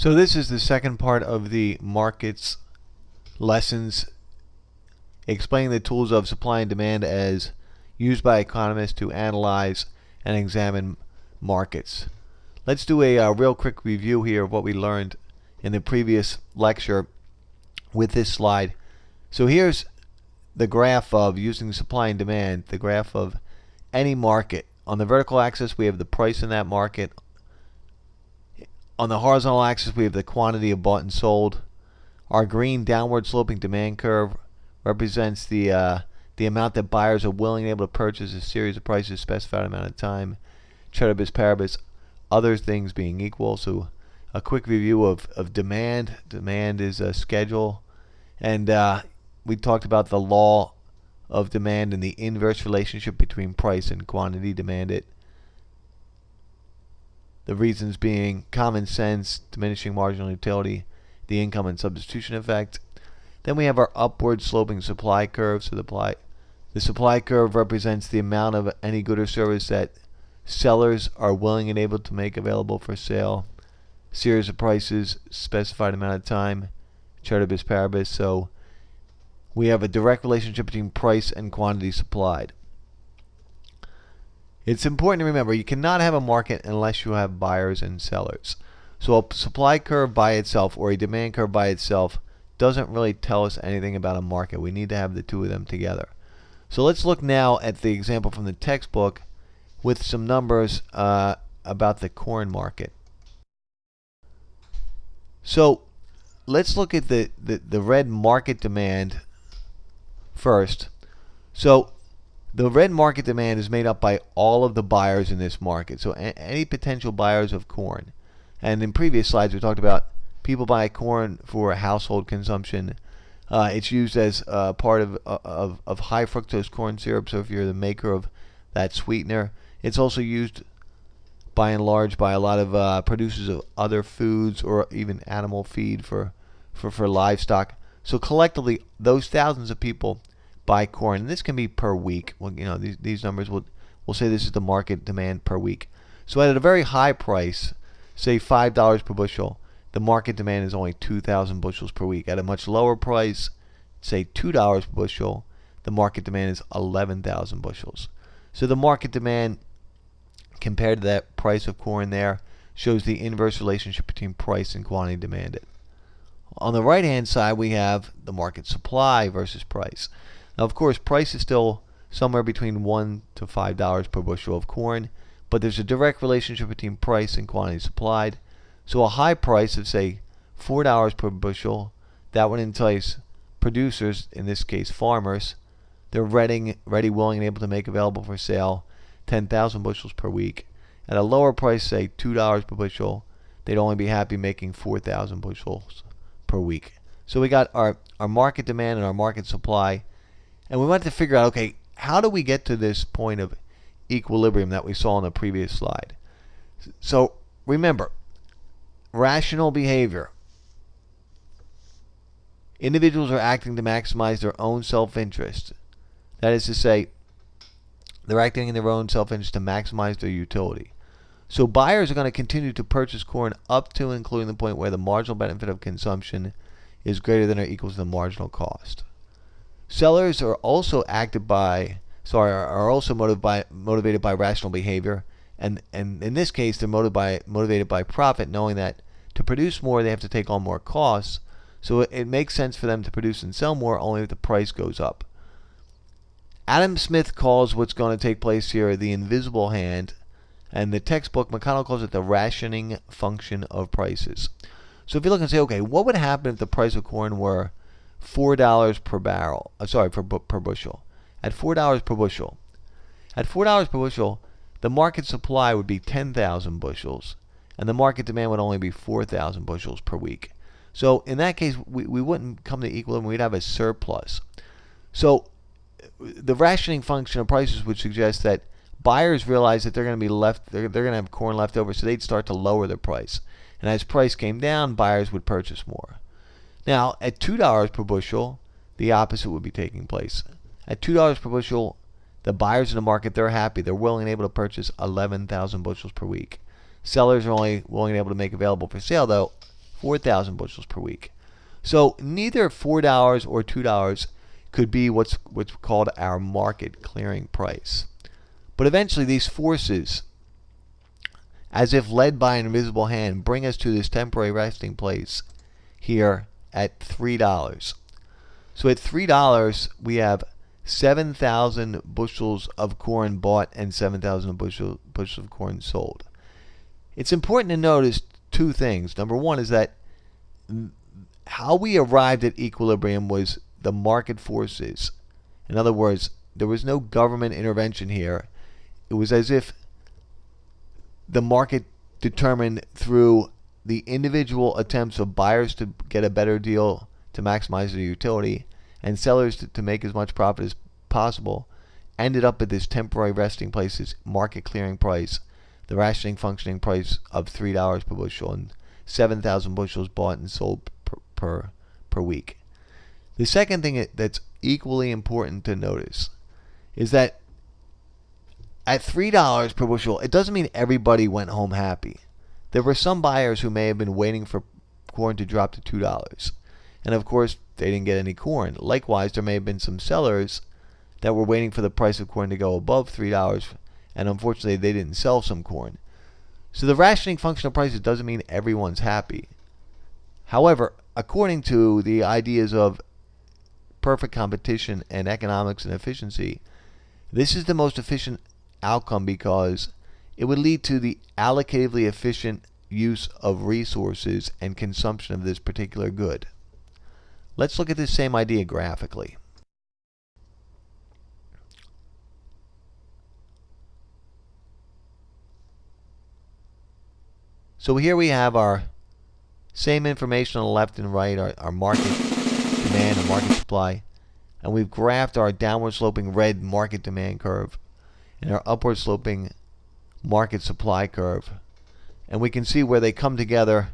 So this is the second part of the markets lessons explaining the tools of supply and demand as used by economists to analyze and examine markets. Let's do a real quick review here of what we learned in the previous lecture with this slide. So here's the graph of using supply and demand, the graph of any market. On the vertical axis we have the price in that market. On the horizontal axis we have the quantity of bought and sold. Our green downward sloping demand curve represents the amount that buyers are willing and able to purchase a series of prices specified amount of time. Ceteris paribus, other things being equal. So a quick review of demand. Demand is a schedule, and we talked about the law of demand and the inverse relationship between price and quantity demanded. The reasons being common sense, diminishing marginal utility, the income and substitution effect. Then we have our upward sloping supply curve. So the supply curve represents the amount of any good or service that sellers are willing and able to make available for sale. Series of prices, specified amount of time, ceteris paribus. So we have a direct relationship between price and quantity supplied. It's important to remember you cannot have a market unless you have buyers and sellers. So a supply curve by itself or a demand curve by itself doesn't really tell us anything about a market. We need to have the two of them together. So let's look now at the example from the textbook with some numbers about the corn market. So let's look at the red market demand first. So the red market demand is made up by all of the buyers in this market. So any potential buyers of corn. And in previous slides we talked about people buy corn for household consumption. It's used as part of high fructose corn syrup. So if you're the maker of that sweetener, it's also used by and large by a lot of producers of other foods or even animal feed for livestock. So collectively, those thousands of people buy corn, and this can be per week. Well, these numbers we'll say this is the market demand per week. So at a very high price, say $5 per bushel, the market demand is only 2,000 bushels per week. At a much lower price, say $2 per bushel, the market demand is 11,000 bushels. So the market demand compared to that price of corn there shows the inverse relationship between price and quantity demanded. On the right hand side we have the market supply versus price. Now of course price is still somewhere between $1 to $5 per bushel of corn, but there's a direct relationship between price and quantity supplied. So a high price of say $4 per bushel, that would entice producers, in this case farmers, they're ready, willing, and able to make available for sale 10,000 bushels per week. At a lower price, say $2 per bushel, they'd only be happy making 4,000 bushels per week. So we got our market demand and our market supply, and we wanted to figure out, okay, how do we get to this point of equilibrium that we saw in the previous slide? So remember, rational behavior. Individuals are acting to maximize their own self-interest. That is to say, they're acting in their own self-interest to maximize their utility. So buyers are going to continue to purchase corn up to and including the point where the marginal benefit of consumption is greater than or equals to the marginal cost. Sellers are also motivated by rational behavior, and in this case they're motivated by profit, knowing that to produce more they have to take on more costs. So it makes sense for them to produce and sell more only if the price goes up. Adam Smith calls what's going to take place here the invisible hand, and the textbook McConnell calls it the rationing function of prices. So if you look and say, okay, what would happen if the price of corn were $4 per bushel? At $4 per bushel, the market supply would be 10,000 bushels, and the market demand would only be 4,000 bushels per week. So in that case, we wouldn't come to equilibrium. We'd have a surplus. So the rationing function of prices would suggest that buyers realize that they're going to be they're going to have corn left over, so they'd start to lower their price. And as price came down, buyers would purchase more. Now, at $2 per bushel, the opposite would be taking place. At $2 per bushel, the buyers in the market, they're happy. They're willing and able to purchase 11,000 bushels per week. Sellers are only willing and able to make available for sale, though, 4,000 bushels per week. So neither $4 or $2 could be what's called our market clearing price. But eventually these forces, as if led by an invisible hand, bring us to this temporary resting place here at $3. So at $3 we have 7,000 bushels of corn bought and 7,000 bushels of corn sold. It's important to notice two things. Number one is that how we arrived at equilibrium was the market forces. In other words, there was no government intervention here. It was as if the market determined through the individual attempts of buyers to get a better deal to maximize their utility and sellers to make as much profit as possible, ended up at this temporary resting place, this market clearing price, the rationing functioning price of $3 per bushel and 7,000 bushels bought and sold per week. The second thing that's equally important to notice is that at $3 per bushel, it doesn't mean everybody went home happy. There were some buyers who may have been waiting for corn to drop to $2. And of course, they didn't get any corn. Likewise, there may have been some sellers that were waiting for the price of corn to go above $3, and unfortunately, they didn't sell some corn. So the rationing function of prices doesn't mean everyone's happy. However, according to the ideas of perfect competition and economics and efficiency, this is the most efficient outcome because it would lead to the allocatively efficient use of resources and consumption of this particular good. Let's look at this same idea graphically. So here we have our same information on the left and right, our market demand and market supply, and we've graphed our downward sloping red market demand curve and our upward sloping market supply curve. And we can see where they come together.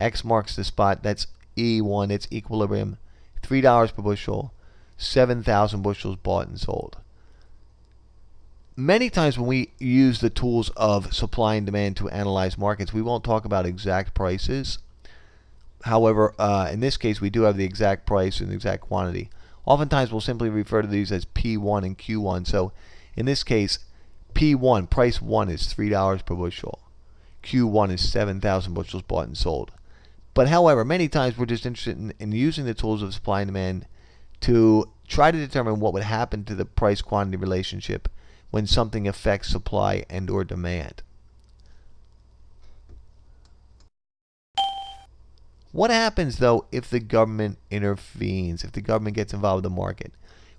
X marks the spot. That's E1, it's equilibrium, $3 per bushel, 7,000 bushels bought and sold. Many times when we use the tools of supply and demand to analyze markets, we won't talk about exact prices. However, in this case, we do have the exact price and the exact quantity. Oftentimes, we'll simply refer to these as P1 and Q1. So, in this case, P1, price 1 is $3 per bushel. Q1 is 7,000 bushels bought and sold. But however, many times we're just interested in using the tools of supply and demand to try to determine what would happen to the price-quantity relationship when something affects supply and or demand. What happens though if the government intervenes, if the government gets involved in the market?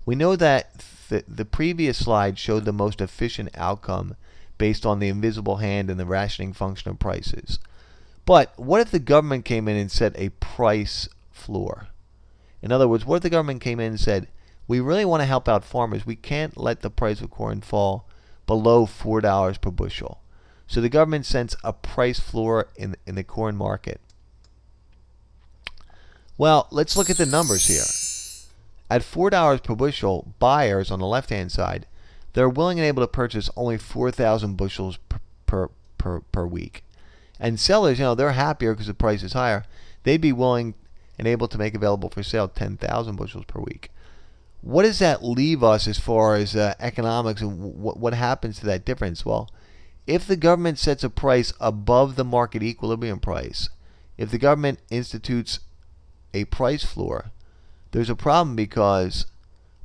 We know that the previous slide showed the most efficient outcome based on the invisible hand and the rationing function of prices. But what if the government came in and set a price floor? In other words, what if the government came in and said, we really want to help out farmers. We can't let the price of corn fall below $4 per bushel. So the government sets a price floor in the corn market. Well, let's look at the numbers here. At $4 per bushel, buyers on the left-hand side, they're willing and able to purchase only 4,000 bushels per week. And sellers, they're happier because the price is higher. They'd be willing and able to make available for sale 10,000 bushels per week. What does that leave us as far as economics and what happens to that difference? Well, if the government sets a price above the market equilibrium price, if the government institutes a price floor, there's a problem because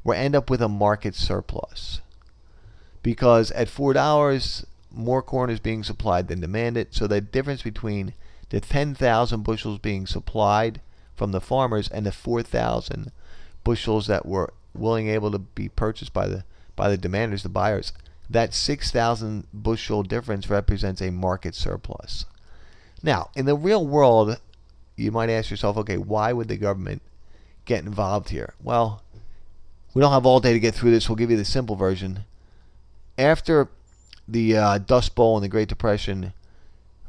we'll end up with a market surplus. Because at $4, more corn is being supplied than demanded, so the difference between the 10,000 bushels being supplied from the farmers and the 4,000 bushels that were willing and able to be purchased by the demanders, the buyers, that 6,000 bushel difference represents a market surplus. Now, in the real world, you might ask yourself, okay, why would the government get involved here? Well, we don't have all day to get through this. We'll give you the simple version. After the Dust Bowl and the Great Depression,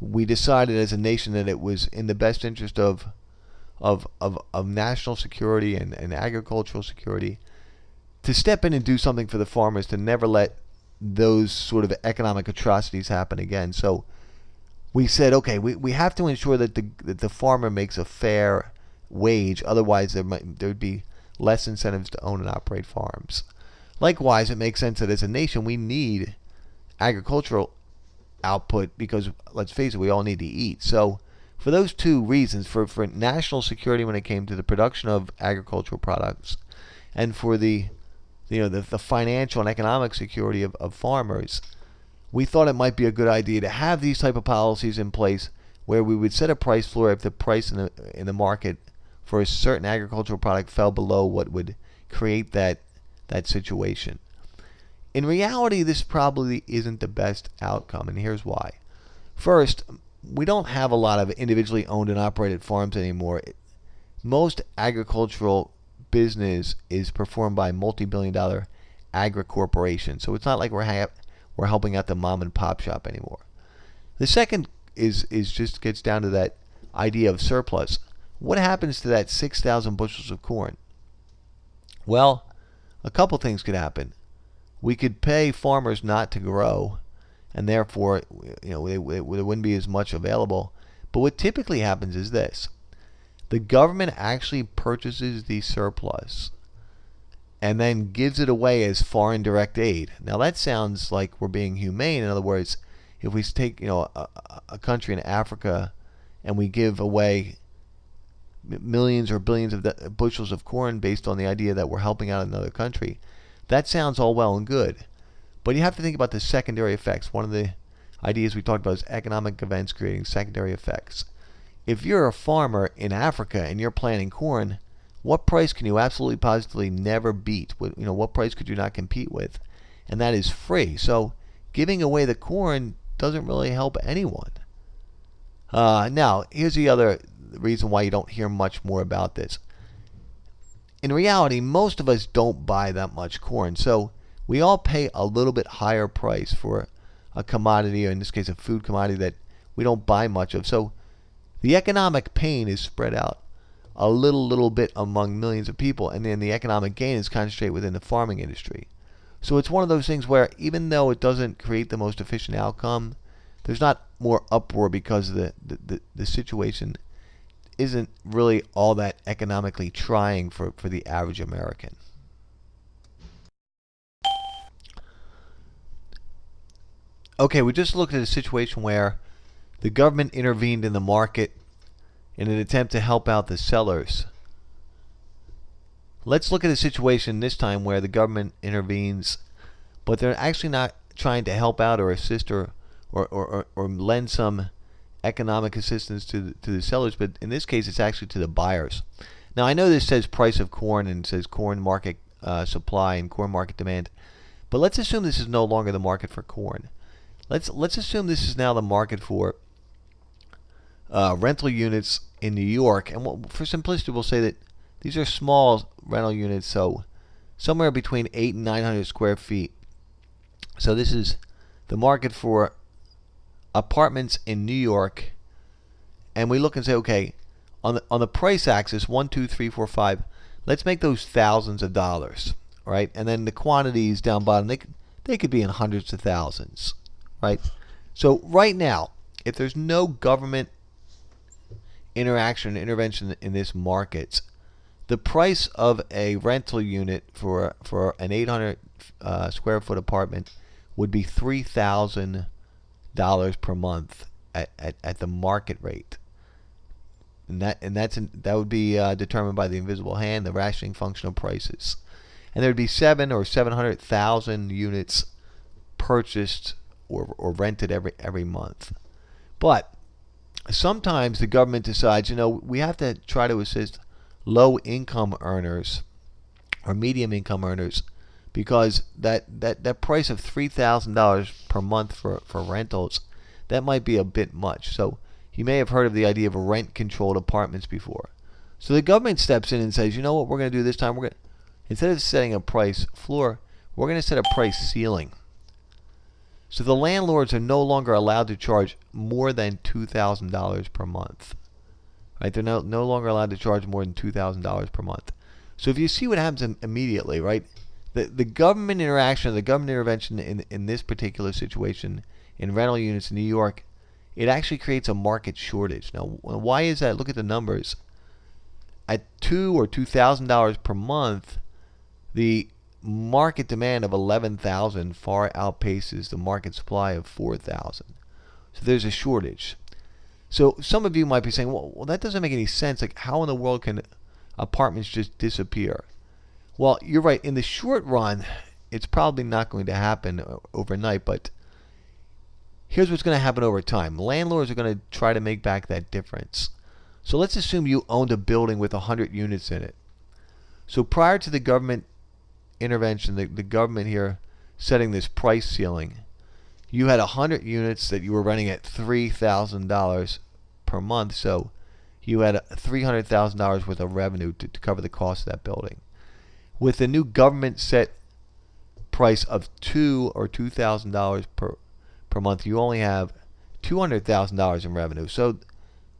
we decided as a nation that it was in the best interest of national security and agricultural security to step in and do something for the farmers, to never let those sort of economic atrocities happen again. So we said, okay, we have to ensure that the farmer makes a fair wage. Otherwise, there'd be less incentives to own and operate farms. Likewise, it makes sense that as a nation, we need agricultural output because, let's face it, we all need to eat. So for those two reasons, for national security when it came to the production of agricultural products, and for the financial and economic security of farmers, we thought it might be a good idea to have these type of policies in place where we would set a price floor if the price in the market for a certain agricultural product fell below what would create that situation. In reality, this probably isn't the best outcome, and here's why. First, we don't have a lot of individually owned and operated farms anymore. Most agricultural business is performed by multi-billion-dollar agri-corporations, so it's not like we're helping out the mom and pop shop anymore. The second is just gets down to that idea of surplus. What happens to that 6,000 bushels of corn? Well, a couple things could happen. We could pay farmers not to grow, and therefore, there wouldn't be as much available. But what typically happens is this: the government actually purchases the surplus and then gives it away as foreign direct aid. Now that sounds like we're being humane. In other words, if we take a country in Africa and we give away millions or billions of bushels of corn based on the idea that we're helping out another country, that sounds all well and good. But you have to think about the secondary effects. One of the ideas we talked about is economic events creating secondary effects. If you're a farmer in Africa and you're planting corn, what price can you absolutely positively never beat? What price could you not compete with? And that is free. So giving away the corn doesn't really help anyone. Now, here's the other reason why you don't hear much more about this. In reality, most of us don't buy that much corn, so we all pay a little bit higher price for a commodity, or in this case a food commodity that we don't buy much of. So the economic pain is spread out a little bit among millions of people, and then the economic gain is concentrated within the farming industry. So it's one of those things where even though it doesn't create the most efficient outcome, there's not more uproar because the situation isn't really all that economically trying for the average American. Okay, we just looked at a situation where the government intervened in the market in an attempt to help out the sellers. Let's look at a situation this time where the government intervenes, but they're actually not trying to help out or assist or lend some economic assistance to the sellers, but in this case it's actually to the buyers. Now I know this says price of corn and it says corn market supply and corn market demand, but let's assume this is no longer the market for corn. Let's assume this is now the market for rental units in New York, and for simplicity we'll say that these are small rental units, so somewhere between 800 and 900 square feet. So this is the market for apartments in New York, and we look and say, okay, on the price axis, 1, 2, 3, 4, 5, let's make those thousands of dollars, right? And then the quantities down bottom, they could be in hundreds of thousands, right? So right now, if there's no government intervention in this market, the price of a rental unit for an 800 square foot apartment would be $3,000 per month at the market rate, and that would be determined by the invisible hand, the rationing function of prices, and there'd be 700,000 units purchased or rented every month. But sometimes the government decides, we have to try to assist low income earners or medium income earners, because that price of $3,000 per month for rentals, that might be a bit much. So you may have heard of the idea of rent controlled apartments before. So the government steps in and says, you know what we're going to do this time? Instead of setting a price floor, we're going to set a price ceiling. So the landlords are no longer allowed to charge more than $2,000 per month. Right? They're no longer allowed to charge more than $2,000 per month. So if you see what happens immediately, right? The government interaction, the government intervention in this particular situation in rental units in New York, it actually creates a market shortage. Now, why is that? Look at the numbers. At $2,000 or $2,000 per month, the market demand of 11,000 far outpaces the market supply of 4,000. So there's a shortage. So some of you might be saying, well, that doesn't make any sense. Like, how in the world can apartments just disappear? Well, you're right. In the short run, it's probably not going to happen overnight, but here's what's going to happen over time. Landlords are going to try to make back that difference. So let's assume you owned a building with 100 units in it. So prior to the government intervention, the government here setting this price ceiling, you had 100 units that you were renting at $3,000 per month. So you had $300,000 worth of revenue to cover the cost of that building. With the new government set price of $2,000 or $2,000 per month, you only have $200,000 in revenue. So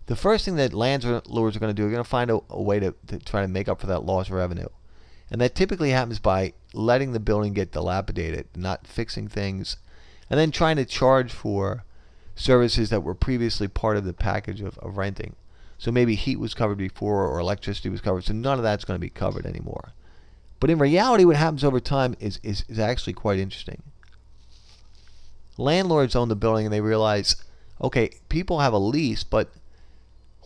the first thing that landlords are going to do, are going to find a way to try to make up for that lost revenue. And that typically happens by letting the building get dilapidated, not fixing things, and then trying to charge for services that were previously part of the package of renting. So maybe heat was covered before or electricity was covered, so none of that's going to be covered anymore. But in reality, what happens over time is actually quite interesting. Landlords own the building and they realize, okay, people have a lease, but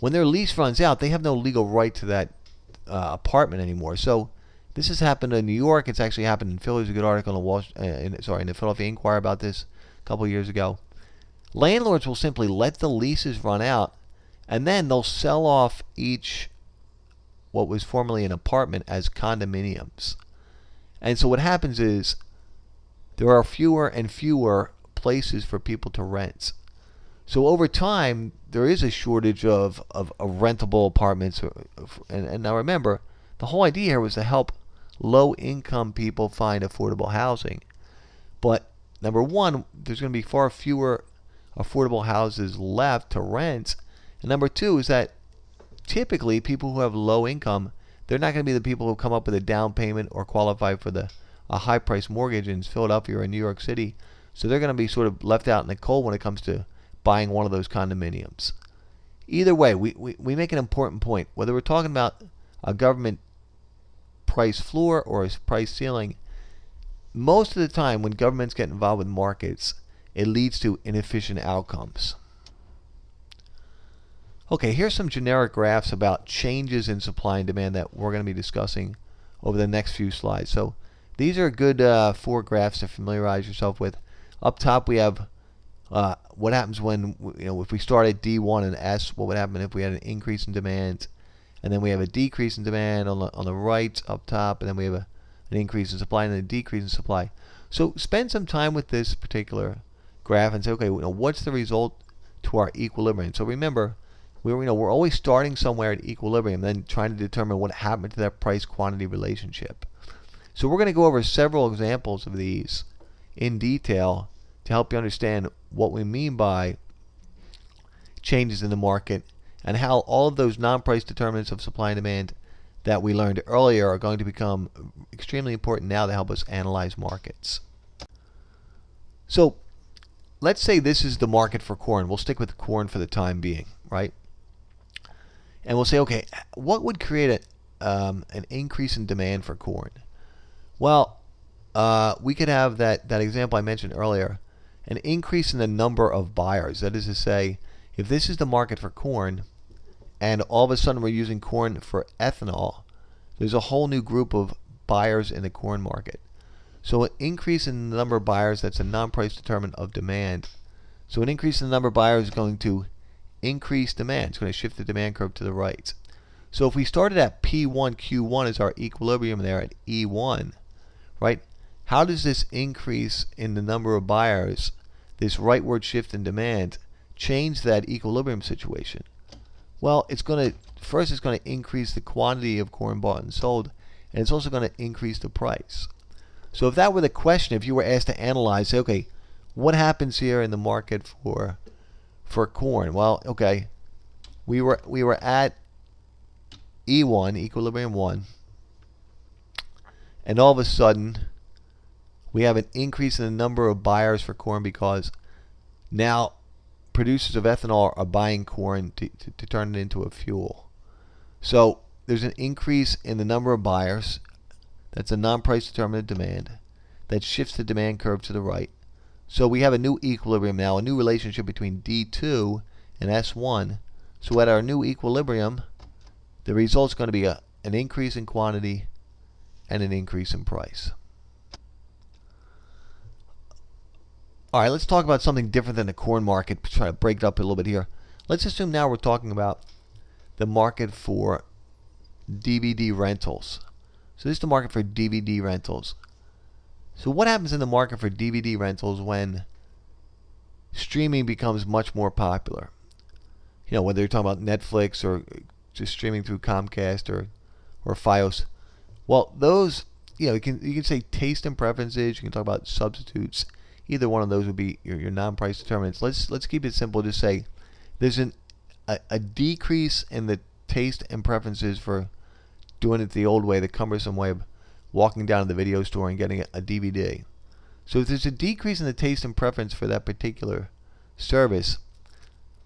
when their lease runs out, they have no legal right to that apartment anymore. So this has happened in New York. It's actually happened in Philly. There's a good article in the Philadelphia Inquirer about this a couple of years ago. Landlords will simply let the leases run out, and then they'll sell off each what was formerly an apartment as condominiums. And so what happens is there are fewer and fewer places for people to rent. So over time, there is a shortage of rentable apartments. And now remember, the whole idea here was to help low-income people find affordable housing. But number one, there's going to be far fewer affordable houses left to rent. And number two is that typically people who have low income, they're not going to be the people who come up with a down payment or qualify for a high-priced mortgage in Philadelphia or in New York City. So they're going to be sort of left out in the cold when it comes to buying one of those condominiums. Either way, we make an important point. Whether we're talking about a government price floor or a price ceiling, most of the time when governments get involved with markets, it leads to inefficient outcomes. Okay, here's some generic graphs about changes in supply and demand that we're going to be discussing over the next few slides. So these are good 4 graphs to familiarize yourself with. Up top we have what happens when, if we start at D1 and S, what would happen if we had an increase in demand, and then we have a decrease in demand on the right up top, and then we have an increase in supply and a decrease in supply. So spend some time with this particular graph and say, okay, what's the result to our equilibrium? So remember, we're always starting somewhere at equilibrium, then trying to determine what happened to that price-quantity relationship. So we're going to go over several examples of these in detail to help you understand what we mean by changes in the market and how all of those non-price determinants of supply and demand that we learned earlier are going to become extremely important now to help us analyze markets. So let's say this is the market for corn. We'll stick with corn for the time being, right? And we'll say, okay, what would create an increase in demand for corn? Well, we could have that example I mentioned earlier, an increase in the number of buyers. That is to say, if this is the market for corn, and all of a sudden we're using corn for ethanol, there's a whole new group of buyers in the corn market. So an increase in the number of buyers, that's a non-price determinant of demand. So an increase in the number of buyers is going to increase demand. It's going to shift the demand curve to the right. So if we started at P1, Q1 as our equilibrium there at E1, right? How does this increase in the number of buyers, this rightward shift in demand, change that equilibrium situation? Well, it's going to increase the quantity of corn bought and sold, and it's also going to increase the price. So if that were the question, if you were asked to analyze, say, okay, what happens here in the market for corn? Well, okay, we were at E1, equilibrium 1, and all of a sudden we have an increase in the number of buyers for corn because now producers of ethanol are buying corn to turn it into a fuel. So there's an increase in the number of buyers. That's a non-price determinant demand. That shifts the demand curve to the right. So we have a new equilibrium now, a new relationship between D2 and S1. So at our new equilibrium, the result's going to be an increase in quantity and an increase in price. All right, let's talk about something different than the corn market. Try to break it up a little bit here. Let's assume now we're talking about the market for DVD rentals. So this is the market for DVD rentals. So what happens in the market for DVD rentals when streaming becomes much more popular? You know, whether you're talking about Netflix or just streaming through Comcast or Fios. Well, those, you know, you can say taste and preferences. You can talk about substitutes. Either one of those would be your non-price determinants. Let's keep it simple. Just say there's a decrease in the taste and preferences for doing it the old way, the cumbersome way of walking down to the video store and getting a DVD. So if there's a decrease in the taste and preference for that particular service,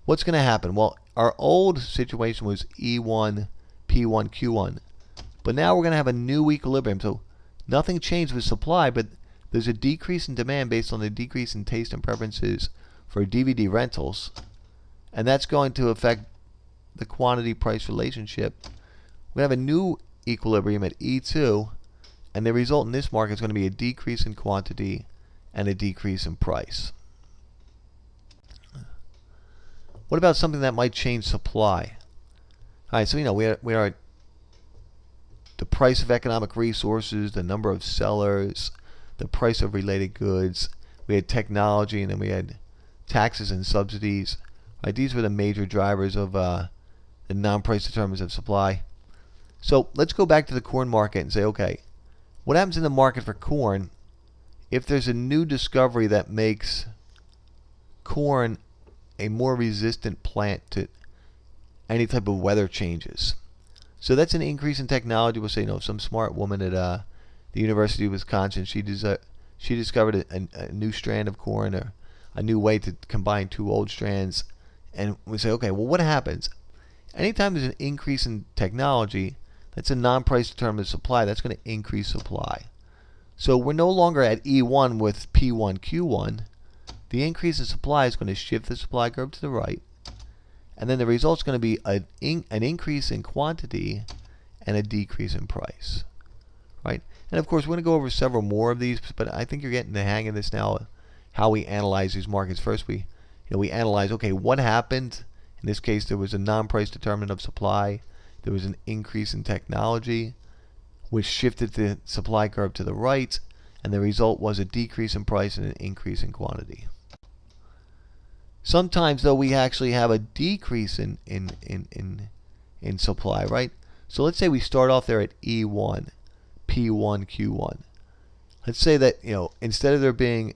what's going to happen? Well, our old situation was E1, P1, Q1. But now we're going to have a new equilibrium. So nothing changed with supply, but there's a decrease in demand based on the decrease in taste and preferences for DVD rentals. And that's going to affect the quantity price relationship. We have a new equilibrium at E2, and the result in this market is going to be a decrease in quantity and a decrease in price. What about something that might change supply? All right, so we are the price of economic resources, the number of sellers, the price of related goods. We had technology, and then we had taxes and subsidies. Right, these were the major drivers of the non-price determinants of supply. So let's go back to the corn market and say, okay, what happens in the market for corn if there's a new discovery that makes corn a more resistant plant to any type of weather changes? So that's an increase in technology. We'll say, some smart woman at the University of Wisconsin, she discovered a new strand of corn, or a new way to combine two old strands. And we say, okay, well, what happens? Anytime there's an increase in technology, that's a non-price determinant supply. That's going to increase supply. So we're no longer at E1 with P1, Q1. The increase in supply is going to shift the supply curve to the right. And then the result's going to be an increase in quantity and a decrease in price. Right? And of course, we're going to go over several more of these, but I think you're getting the hang of this now, how we analyze these markets. First, we analyze, okay, what happened? In this case, there was a non-price determinant of supply. There was an increase in technology, which shifted the supply curve to the right, and the result was a decrease in price and an increase in quantity. Sometimes, though, we actually have a decrease in supply, right? So let's say we start off there at E1, P1, Q1. Let's say that, instead of there being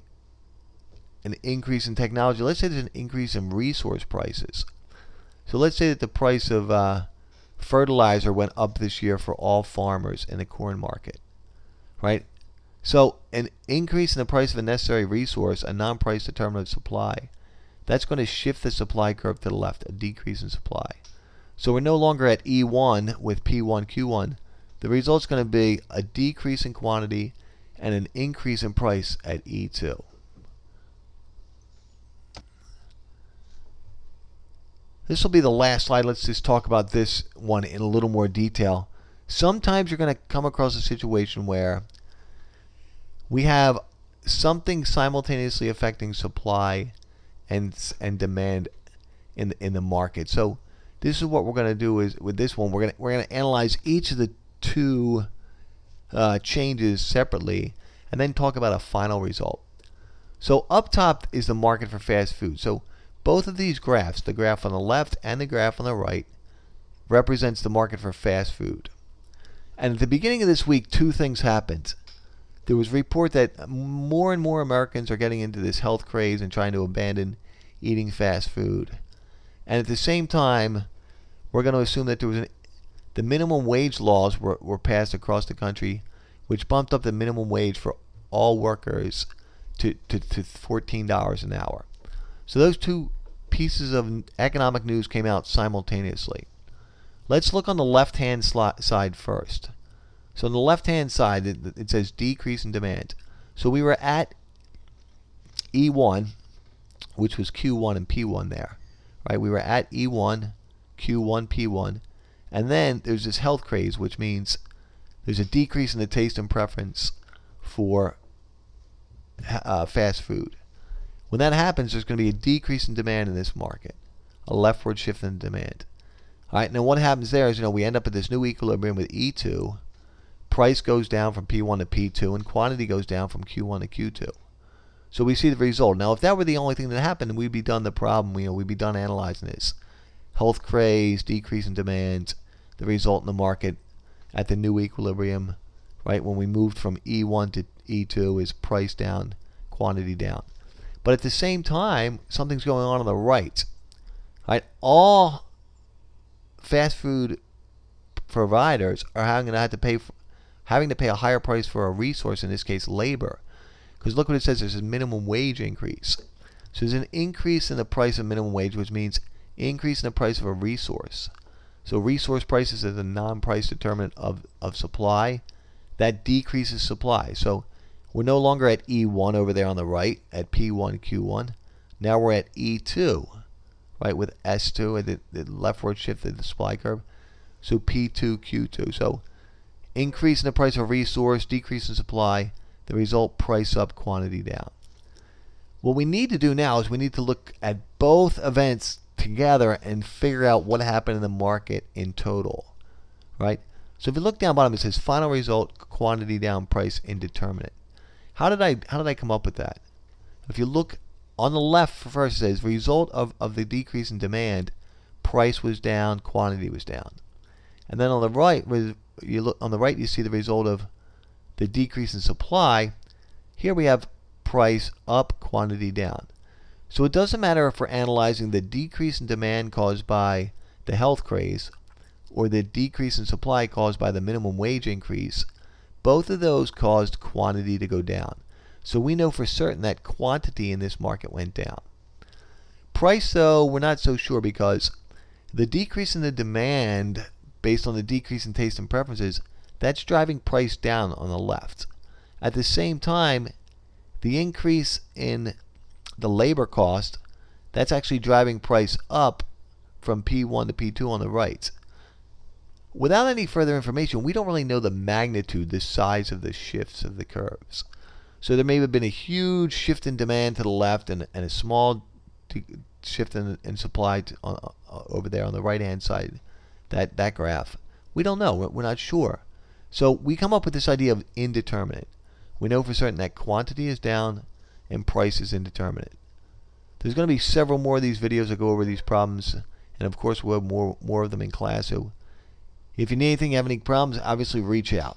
an increase in technology, let's say there's an increase in resource prices. So let's say that the price of fertilizer went up this year for all farmers in the corn market, right? So an increase in the price of a necessary resource, a non-price determinant of supply, that's going to shift the supply curve to the left, a decrease in supply. So we're no longer at E1 with P1, Q1. The result's going to be a decrease in quantity and an increase in price at E2. This will be the last slide. Let's just talk about this one in a little more detail. Sometimes you're going to come across a situation where we have something simultaneously affecting supply and demand in the market. So this is what we're going to do is with this one, we're going to analyze each of the two changes separately and then talk about a final result. So up top is the market for fast food. So both of these graphs, the graph on the left and the graph on the right, represents the market for fast food. And at the beginning of this week, two things happened. There was a report that more and more Americans are getting into this health craze and trying to abandon eating fast food. And at the same time, we're going to assume that the minimum wage laws were passed across the country, which bumped up the minimum wage for all workers to $14 an hour. So those two pieces of economic news came out simultaneously. Let's look on the left-hand side first. So on the left-hand side, it says decrease in demand. So we were at E1, which was Q1 and P1 there, right? We were at E1, Q1, P1, and then there's this health craze, which means there's a decrease in the taste and preference for fast food. When that happens, there's going to be a decrease in demand in this market, a leftward shift in demand. All right, now what happens there is, we end up at this new equilibrium with E2. Price goes down from P1 to P2, and quantity goes down from Q1 to Q2. So we see the result. Now, if that were the only thing that happened, we'd be done the problem. We'd be done analyzing this. Health craze, decrease in demand, the result in the market at the new equilibrium, right? When we moved from E1 to E2 is price down, quantity down. But at the same time, something's going on the right. Right? All fast food providers are having to pay a higher price for a resource, in this case labor. Because look what it says, there's a minimum wage increase. So there's an increase in the price of minimum wage, which means increase in the price of a resource. So resource prices is a non-price determinant of supply. That decreases supply. So we're no longer at E1 over there on the right, at P1, Q1. Now we're at E2, right, with S2, the leftward shift of the supply curve. So P2, Q2. So increase in the price of a resource, decrease in supply. The result, price up, quantity down. What we need to do now is we need to look at both events together and figure out what happened in the market in total, right? So if you look down bottom, it says final result, quantity down, price indeterminate. How did I come up with that? If you look on the left first, it says result of the decrease in demand, price was down, quantity was down. And then on the right, you see the result of the decrease in supply. Here we have price up, quantity down. So it doesn't matter if we're analyzing the decrease in demand caused by the health craze or the decrease in supply caused by the minimum wage increase. Both of those caused quantity to go down. So we know for certain that quantity in this market went down. Price, though, we're not so sure, because the decrease in the demand based on the decrease in taste and preferences, that's driving price down on the left. At the same time, the increase in the labor cost, that's actually driving price up from P1 to P2 on the right. Without any further information, we don't really know the magnitude, the size of the shifts of the curves. So there may have been a huge shift in demand to the left and a small shift in supply over there on the right-hand side, that graph. We don't know. We're not sure. So we come up with this idea of indeterminate. We know for certain that quantity is down and price is indeterminate. There's going to be several more of these videos that go over these problems, and of course we'll have more of them in class. So if you need anything, have any problems, obviously reach out.